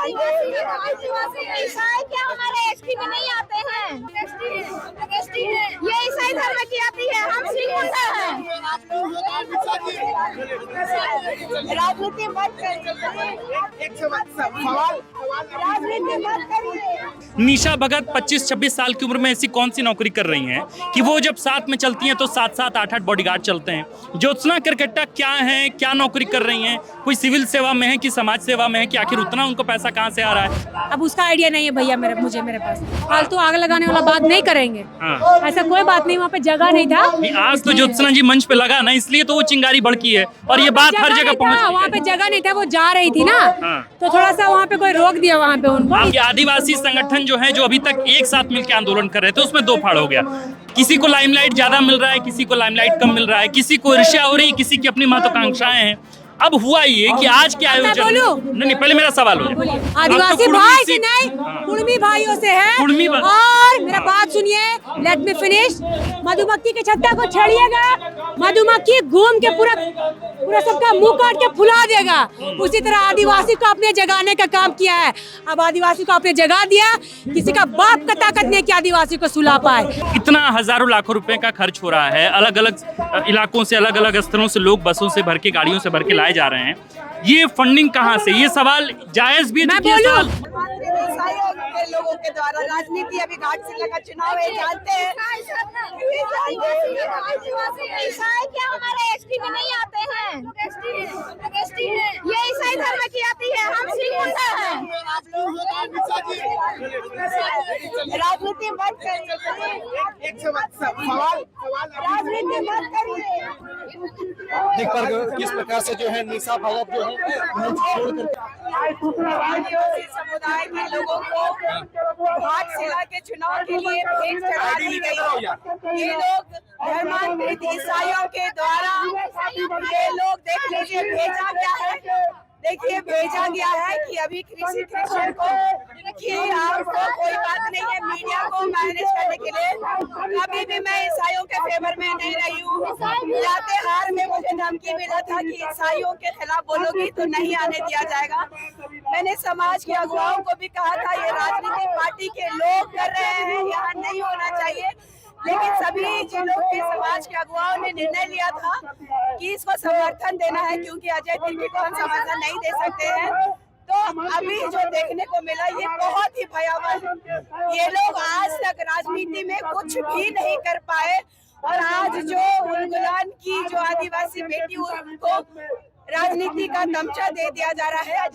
ईसाई क्या हमारे एसटी में नहीं आते हैं? ये ईसाई धर्म की आती है, हम सिख मुंडा हैं। राजनीति मत करिए, राजनीति मत करिए। निशा भगत 25-26 साल की उम्र में ऐसी कौन सी नौकरी कर रही हैं कि वो जब साथ में चलती हैं तो 7-7, 8-8 बॉडीगार्ड चलते हैं। ज्योत्सना करकट्टा क्या है, क्या नौकरी कर रही हैं, कोई सिविल सेवा में है कि समाज सेवा में है कि आखिर उतना उनको पैसा कहाँ से आ रहा है? अब उसका आइडिया नहीं है भैया मेरे पास। फालतू आग लगाने वाला बात नहीं करेंगे। हाँ। ऐसा कोई बात नहीं, वहाँ पे जगह नहीं था। आज तो ज्योत्सना जी मंच पे लगा ना, इसलिए तो वो चिंगारी भड़की है और ये बात हर जगह पहुँच। वहाँ पे जगह नहीं था, वो जा रही थी ना, हाँ। तो थोड़ा सा वहाँ पे कोई रोक दिया वहाँ पे उनको। आपके आदिवासी संगठन जो है, जो अभी तक एक साथ मिलकर आंदोलन कर रहे थे, उसमें दो फाड़ हो गया। किसी को लाइमलाइट ज्यादा मिल रहा है, किसी को लाइमलाइट कम मिल रहा है, किसी को ईर्ष्या हो रही है, किसी की अपनी महत्वाकांक्षाएं हैं। अब हुआ ये कि आज के आयोजन, नहीं पहले मेरा सवाल हो जाए। आदिवासी भाई से नहीं, कुर्मी भाइयों से है। और मेरा बात सुनिए, लेट मी फिनिश। मधुमक्खी के छत्ता को छेड़िएगा, मधुमक्खी घूम के पूरा सबका मुंह काट के फुला देगा। उसी तरह आदिवासी को अपने जगाने का काम किया है। अब आदिवासी को अपने जगा दिया, किसी का बाप का ताकत नहीं कि आदिवासी को सुला पाए। इतना हजारों लाखों रुपए का खर्च हो रहा है, अलग अलग इलाकों से, अलग अलग स्तरों से लोग बसों से भर के, गाड़ियों से भर के लाए जा रहे हैं। ये फंडिंग कहाँ से? ये सवाल जायज भी है। मैं बोलूं, ईसाइयों के लोगों के द्वारा राजनीति, अभी घाट से लगा चुनाव है, जानते हैं। ईसाई क्या हमारे एसटी में नहीं आते हैं? ये ईसाई धर्म की आती है, हम सिख मुंडा हैं। राजनीति मत करिए, राजनीति मत करिए। देख पर किस प्रकार से जो है निशा भगत जो है आदिवासी समुदाय के लोगों को घाट से लाके चुनाव के लिए भेंट चढ़ा दी गई। ये लोग धर्मांतरित ईसाइयों के द्वारा, ये लोग देख लीजिए भेजा गया है। देखिए भेजा गया है कि अभी किसी क्रिश्चियन को कि आपको कोई बात नहीं है, मीडिया को मैनेज करने के लिए। कभी भी मैं ईसाइयों के फेवर में नहीं रही हूँ। लातेहार में मुझे धमकी मिला था कि ईसाइयों के खिलाफ बोलोगी तो नहीं आने दिया जाएगा। मैंने समाज के अगुवाओं को भी कहा था, ये राजनीतिक पार्टी के लोग कर रहे हैं, यहाँ नहीं होना चाहिए। लेकिन सभी जिलों के समाज के अगुवाओं ने निर्णय लिया था कि इसको समर्थन देना है, क्योंकि अजय तिर्की को हम समर्थन नहीं दे सकते हैं। तो अभी जो देखने को मिला ये बहुत ही भयावह है। ये लोग आज तक राजनीति में कुछ भी नहीं कर पाए और आज जो उलगुलान की जो आदिवासी बेटी उनको राजनीति का तमचा दे दिया जा रहा है।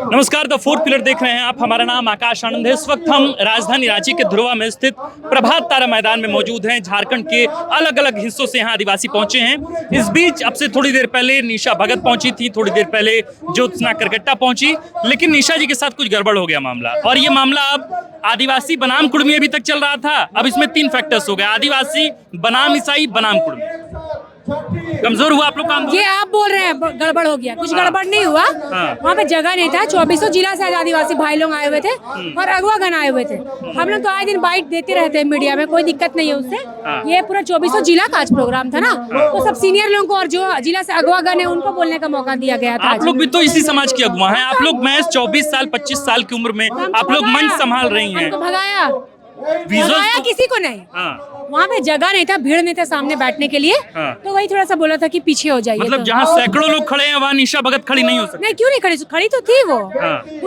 नमस्कार, द फोर्थ पिलर देख रहे हैं आप। हमारा नाम आकाश आनंद है। इस वक्त हम राजधानी रांची के ध्रुवा में स्थित प्रभात तारा मैदान में मौजूद हैं। झारखंड के अलग अलग हिस्सों से यहाँ आदिवासी पहुंचे हैं। इस बीच अब से थोड़ी देर पहले निशा भगत पहुंची थी, थोड़ी देर पहले ज्योत्सना करकट्टा पहुंची, लेकिन निशा जी के साथ कुछ गड़बड़ हो गया मामला। और ये मामला अब आदिवासी बनाम कुर्मी अभी तक चल रहा था, अब इसमें 3 फैक्टर्स हो गए, आदिवासी बनाम ईसाई बनाम कुर्मी। कमजोर हुआ आप लोग काम? ये आप बोल रहे हैं गड़बड़ हो गया, कुछ गड़बड़ नहीं हुआ। वहाँ पे जगह नहीं था। 2400 जिला से आदिवासी भाई लोग आए हुए थे और अगवागन आए हुए थे। हम लोग तो आए दिन बाइट देते रहते हैं मीडिया में, कोई दिक्कत नहीं है उससे। ये पूरा 2400 जिला का आज प्रोग्राम था ना, तो सब सीनियर लोगों को और जो जिला से अगवागन है उनको बोलने का मौका दिया गया था। आप लोग भी तो इसी समाज की अगुवा हैं। आप लोग महज 24 साल 25 साल की उम्र में आप लोग मंच संभाल रही हैं। भगाया किसी को नहीं। वहाँ पे जगह नहीं था, भीड़ नहीं था सामने बैठने के लिए। तो वही थोड़ा सा बोला था कि पीछे हो जाइए। मतलब तो जहाँ सैकड़ों लोग खड़े हैं वहाँ निशा भगत खड़ी नहीं हो सकती? नहीं, क्यों नहीं खड़ी? खड़ी तो थी वो।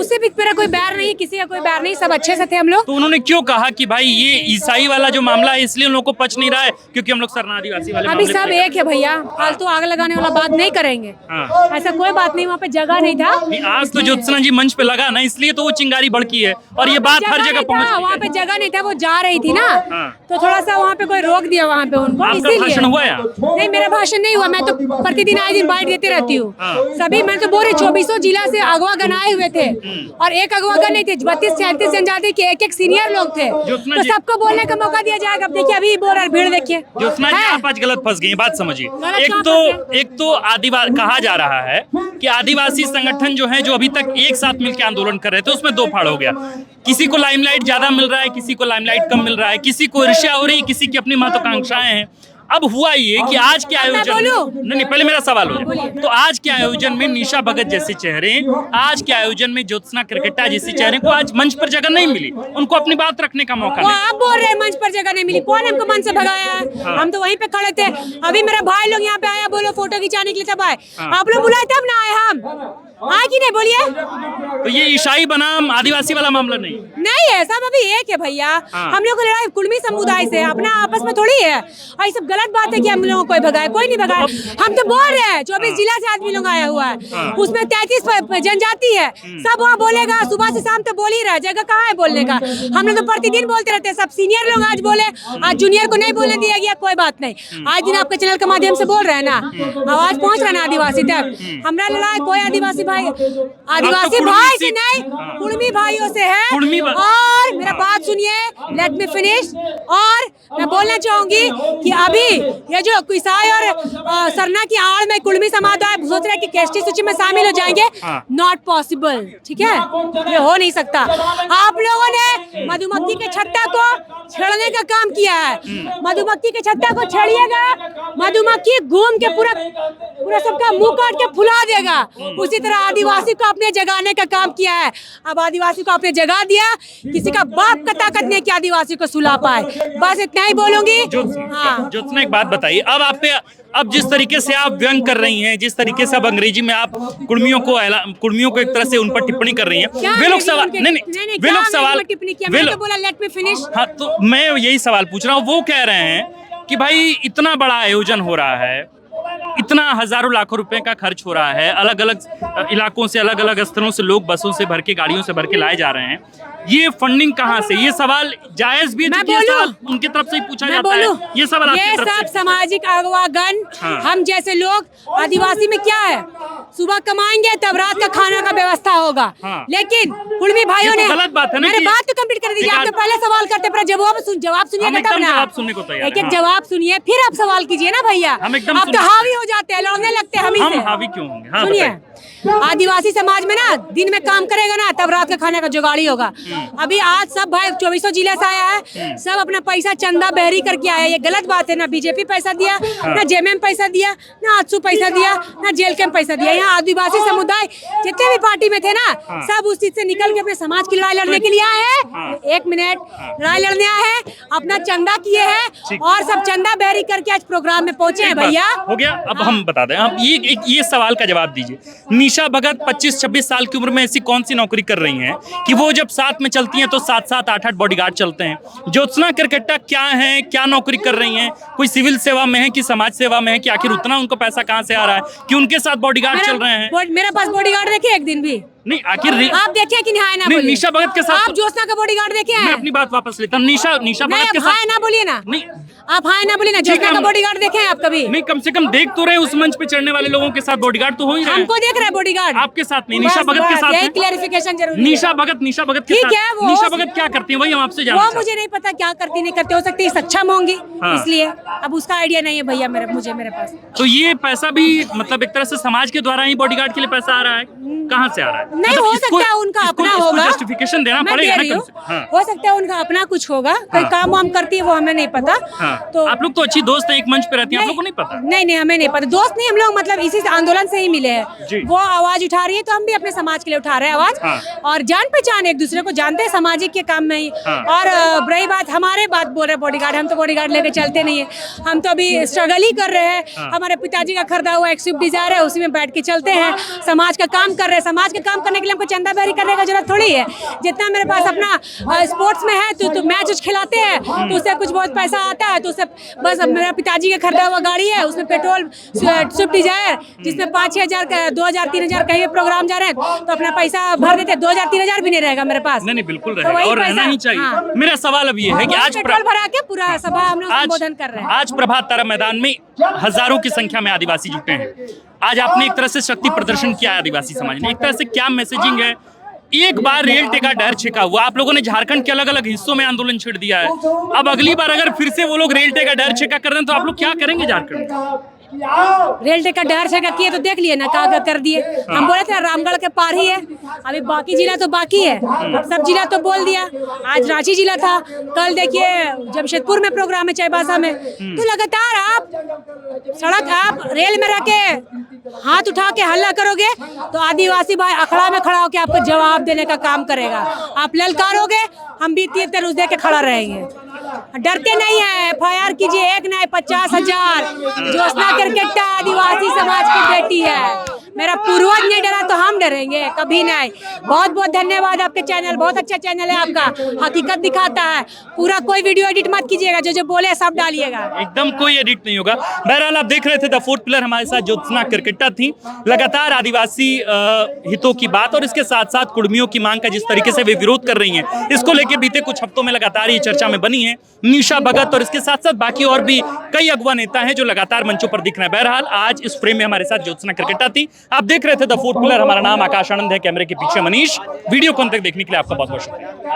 उससे भी मेरा कोई बैर नहीं, किसी का कोई बैर नहीं, सब अच्छे से थे हम लोग। तो उन्होंने क्यों कहा कि भाई ये ईसाई वाला जो मामला है इसलिए उन लोगों को पच नहीं रहा है क्योंकि हम लोग सरना आदिवासी वाले अभी सब एक है भैया, फालतू आग लगाने वाला बात नहीं करेंगे। ऐसा कोई बात नहीं, वहाँ पे जगह नहीं था। आज तो ज्योत्सना जी मंच पे लगा ना, इसलिए तो वो चिंगारी भड़की है और ये बात हर जगह पहुँच। वहाँ पे जगह नहीं था, वो जा रही थी ना, तो थोड़ा सा वहाँ पे कोई रोक दिया वहाँ पे उनको। भाषण हुआ या? नहीं, मेरा भाषण नहीं हुआ। मैं तो प्रतिदिन आए दिन बाइट देती रहती हूँ। सभी, मैं तो बोल रही 2400 जिला से अगवागन आए हुए थे और एक अगवागन नहीं थे, 32-33 जनजाति के एक एक लोग थे, तो सबको बोलने का मौका दिया जाएगा। अब देखिए अभी बोल रहा, भीड़ देखिए। ज्योत्सना जी आप आज गलत फंस गई, बात समझिए। एक तो आदिवासी कहा जा रहा है कि आदिवासी संगठन जो है, जो अभी तक एक साथ मिलकर आंदोलन कर रहे थे, उसमें दो फाड़ हो गया। किसी को लाइमलाइट ज्यादा मिल रहा है, किसी को लाइमलाइट कम मिल रहा है, किसी को ईर्ष्या हो रही है, किसी की अपनी महत्वाकांक्षाएं हैं। अब हुआ ये कि आज के आयोजन नहीं, पहले मेरा सवाल हो जाए। तो आज के आयोजन में निशा भगत जैसे चेहरे, आज के आयोजन में ज्योत्सना किरकेटा जैसी चेहरे को आज मंच पर जगह नहीं मिली, उनको अपनी बात रखने का मौका नहीं। आप बोल रहे हैं मंच पर जगह नहीं मिली, कौन हमको मंच से भगाया है? हम तो वहीं पे खड़े थे। अभी मेरा भाई लोग यहाँ पे आया, बोलो फोटो खिंचाने के लिए, तब आए। आप लोग बुलाए तब ना आए हम, हाँ कि नहीं बोलिए? तो ये ईसाई बनाम आदिवासी वाला मामला नहीं है, सब अभी एक है भैया। हम लोग को लड़ाई कुर्मी समुदाय से, अपना आपस में थोड़ी है। और ये सब गलत बात है कि हम लोगों को कोई भगाए, कोई नहीं भगाए। हम तो बोल रहे हैं 24 जिला से आदमी लोग आया हुआ है, उसमें 33 जनजाति है, सब वहाँ बोलेगा। सुबह से शाम तो बोल ही रहा है, जगह कहाँ है बोलने का? हम लोग तो प्रतिदिन बोलते रहते हैं। सब सीनियर लोग आज बोले, आज जूनियर को नहीं बोलने दिया गया, कोई बात नहीं। आज दिन आपके चैनल के माध्यम से बोल रहे हैं ना, आवाज पहुँच रहा है ना आदिवासी तक। हमारा लड़ाई कोई आदिवासी भाई से नहीं, कुर्मी भाइयों से है। और मेरा बात सुनिए, लेट मी फिनिश। और मैं बोलना चाहूंगी कि अभी ये जो ईसाई और सरना की आड़ में कुर्मी समुदाय सोच रहे हैं कि कैस्टी सूची में शामिल हो जाएंगे, नॉट पॉसिबल, ठीक है? ये हो नहीं सकता। आप लोगों ने मधुमक्खी के छत्ता को छेड़ने का काम किया है। मधुमक्खी के छत्ता को छेड़िएगा, मधुमक्खी घूम के पूरा सबका मुंह काट के फुला देगा। उसी तरह आदिवासी को अपने जगाने का काम किया है। अब आदिवासी को अपने जगा दिया, किसी का बाप का ताकत नहीं कि आदिवासी को सुला पाए। बस इतना ही बोलूंगी। ज्योत्सना एक बात बताइए, अब आप पे, अब जिस तरीके से आप व्यंग कर रही हैं, जिस तरीके से अब अंग्रेजी में आप कुर्मियों को एक तरह से उन पर टिप्पणी कर रही हैं, वे लोग सवाल नहीं, वे लोग सवाल बोला लेट मी फिनिश। हाँ, तो मैं यही सवाल पूछ रहा हूँ। वो कह रहे हैं कि भाई इतना बड़ा आयोजन हो रहा है, इतना हजारों लाखों रुपए का खर्च हो रहा है, अलग अलग इलाकों से, अलग अलग स्थलों से लोग बसों से भर के, गाड़ियों से भर के लाए जा रहे हैं, ये फंडिंग कहाँ से? ये सवाल जायज भी है, ये सवाल उनकी तरफ से ही पूछा जाता है। ये सवाल आपकी तरफ से। सब सामाजिक अगवागन, हम जैसे लोग, आदिवासी में क्या है, सुबह कमाएंगे तब रात का खाना का व्यवस्था होगा। लेकिन कुर्मी भाइयों ने, गलत बात है ना, मेरी बात तो कंप्लीट कर दीजिए। आप तो पहले सवाल करते, पर जवाब सुनिएगा तब ना। एक एक जवाब सुनिए, फिर आप सवाल कीजिए ना भैया। आप तो हावी हो जाते हैं, लड़ने लगते हैं। हम हावी क्यों होंगे? सुनिए, आदिवासी समाज में ना दिन में काम करेगा ना, तब रात का खाने का जुगाड़ी होगा। अभी आज सब भाई 24 जिले से आया है, सब अपना पैसा चंदा बहरी करके आया। ये गलत बात है। ना बीजेपी पैसा दिया, ना जेएमएम पैसा दिया, ना आजसू पैसा दिया, ना जेल कैंप पैसा दिया। यहाँ आदिवासी समुदाय जितने भी पार्टी में थे ना, सब उस चीज से निकल के अपने समाज की लड़ाई लड़ने के लिए आए हैं। 1 मिनट, लड़ाई लड़ने आए हैं, अपना चंदा किए हैं और सब चंदा बहरी करके आज प्रोग्राम में पहुंचे हैं। भैया हो गया। अब हम बता दें, आप ये सवाल का जवाब दीजिए। निशा भगत 25-26 साल की उम्र में ऐसी कौन सी नौकरी कर रही हैं कि वो जब साथ में चलती हैं तो 7-7, 8-8 बॉडीगार्ड चलते हैं? ज्योत्सना किरकेटा क्या है, क्या नौकरी कर रही हैं? कोई सिविल सेवा में है कि समाज सेवा में है कि आखिर उतना उनको पैसा कहाँ से आ रहा है कि उनके साथ बॉडीगार्ड चल रहे हैं? मेरे पास बॉडीगार्ड देखे एक दिन भी नहीं? आखिर आप देखिए कि नहीं? निशा भगत के साथ आप ज्योत्सना का बॉडीगार्ड देखे हैं? मैं अपनी बात वापस लेता हूँ। निशा भगत के साथ ना बोलिए ना, नहीं आप हाय ना बोलिए ना। ज्योत्सना का बॉडीगार्ड देखे हैं आप कभी? नहीं, कम से कम देख तो रहे, उस मंच पे चढ़ने वाले लोगों के साथ बॉडीगार्ड तो हो ही रहे हैं। हमको देख रहे हैं बॉडीगार्ड, आपके साथ नहीं, निशा भगत के साथ है। क्लैरिफिकेशन जरूरी है। निशा भगत के साथ, निशा भगत क्या करती है वही हम आपसे जानना चाहते हैं। मुझे नहीं पता क्या करती नहीं करती, हो सकती है सक्षम होंगी, इसलिए अब उसका आइडिया नहीं है भैया मेरे पास। तो ये पैसा भी मतलब एक तरह से समाज के द्वारा ही बॉडीगार्ड के लिए पैसा आ रहा है, कहाँ से आ रहा है? नहीं, हो सकता है उनका अपना होगा, जस्टिफिकेशन देना पड़ेगा ना। हो सकता है उनका अपना कुछ होगा, कोई काम वाम करती है वो हमें नहीं पता। तो आप लोग तो अच्छी दोस्त हैं, एक मंच पे रहती हैं, आप लोगों को नहीं पता? नहीं, हमें नहीं पता। दोस्त नहीं, हम लोग मतलब इसी आंदोलन से ही मिले हैं। वो आवाज उठा रही है तो हम भी अपने समाज के लिए उठा रहे हैं आवाज। और जान पहचान, एक दूसरे को जानते हैं सामाजिक के काम में ही। और रही बात हमारे बात बोल रहे बॉडीगार्ड, हम तो बॉडीगार्ड लेके चलते नहीं है। हम तो अभी स्ट्रगल ही कर रहे हैं। हमारे पिताजी का खरीदा हुआ एक स्विफ्ट डिजायर है, उसी में बैठ के चलते हैं, समाज का काम कर रहे हैं। समाज का काम करने के लिए हमको चंदा बहरी करने का जरूरत थोड़ी है। जितना मेरे पास अपना स्पोर्ट्स में है तो मैच खिलाते हैं तो उससे कुछ बहुत पैसा आता है, तो उससे बस मेरा पिताजी का खरीदा हुआ गाड़ी है, उसमें पेट्रोल स्विफ्ट डिजायर, जिसमें 5-6 हजार 2,000-3,000 कहीं भी प्रोग्राम जा रहे हैं तो अपना पैसा भर देते हैं। 2,000-3,000 भी नहीं रहेगा मेरे पास। नहीं, बिल्कुल रहेगा और रहना ही चाहिए। मेरा सवाल अब ये है कि आज पेट्रोल भरा के पूरा सभा हम लोग संबोधन कर रहे हैं। आज प्रभात तारा मैदान में हजारों की संख्या में आदिवासी जुटे हैं। आज आपने एक तरह से शक्ति प्रदर्शन किया है आदिवासी समाज ने, एक तरह से क्या मैसेजिंग है? एक बार रियल्टी का डर छिका हुआ, आप लोगों ने झारखंड के अलग अलग हिस्सों में आंदोलन छेड़ दिया है। अब अगली बार अगर फिर से वो लोग रियल्टी का डर छिका कर रहे हैं तो आप लोग क्या करेंगे झारखंड में? रेल टिकट डर से किए तो देख लिए ना का कर दिए। हम बोले थे रामगढ़ के पार ही है, अभी बाकी जिला तो बाकी है, सब जिला तो बोल दिया। आज रांची जिला था, कल देखिए जमशेदपुर में प्रोग्राम है चाईबासा में। तो लगातार आप सड़क आप रेल में रह के हाथ उठा के हल्ला करोगे तो आदिवासी भाई अखड़ा में खड़ा होकर आपको जवाब देने का काम करेगा। आप ललकारोगे, हम भी तीर तनुज दे के खड़ा रहेंगे। डरते नहीं है, FIR कीजिए, एक नहीं 50,000। ज्योत्सना क्रिकेटा आदिवासी समाज की बेटी है, मेरा पूर्वज नहीं डरा तो हम डरेंगे कभी नहीं। बहुत बहुत धन्यवाद आपके चैनल, बहुत अच्छा चैनल है आपका, हकीकत दिखाता है। पूरा कोई वीडियो एडिट मत कीजिएगा, जो जो बोले सब डालिएगा। एकदम कोई एडिट नहीं होगा। बहरहाल आप देख रहे थे द फोर्थ पिलर, हमारे साथ ज्योत्सना क्रिकेटा थी। लगातार आदिवासी हितों की बात और इसके साथ साथ कुर्मियों की मांग का जिस तरीके से वे विरोध कर रही हैं, इसको लेकर बीते कुछ हफ्तों में लगातार ये चर्चा में बनी है। निशा भगत और इसके साथ साथ बाकी और भी कई अगवा नेता हैं जो लगातार मंचों पर दिख रहे हैं। बहरहाल आज इस फ्रेम में हमारे साथ ज्योत्सना क्रिकेटा थी। आप देख रहे थे द फोर्थ पिलर, हमारा नाम आकाश आनंद है, कैमरे के पीछे मनीष। वीडियो को अंत तक देखने के लिए आपका बहुत बहुत शुक्रिया।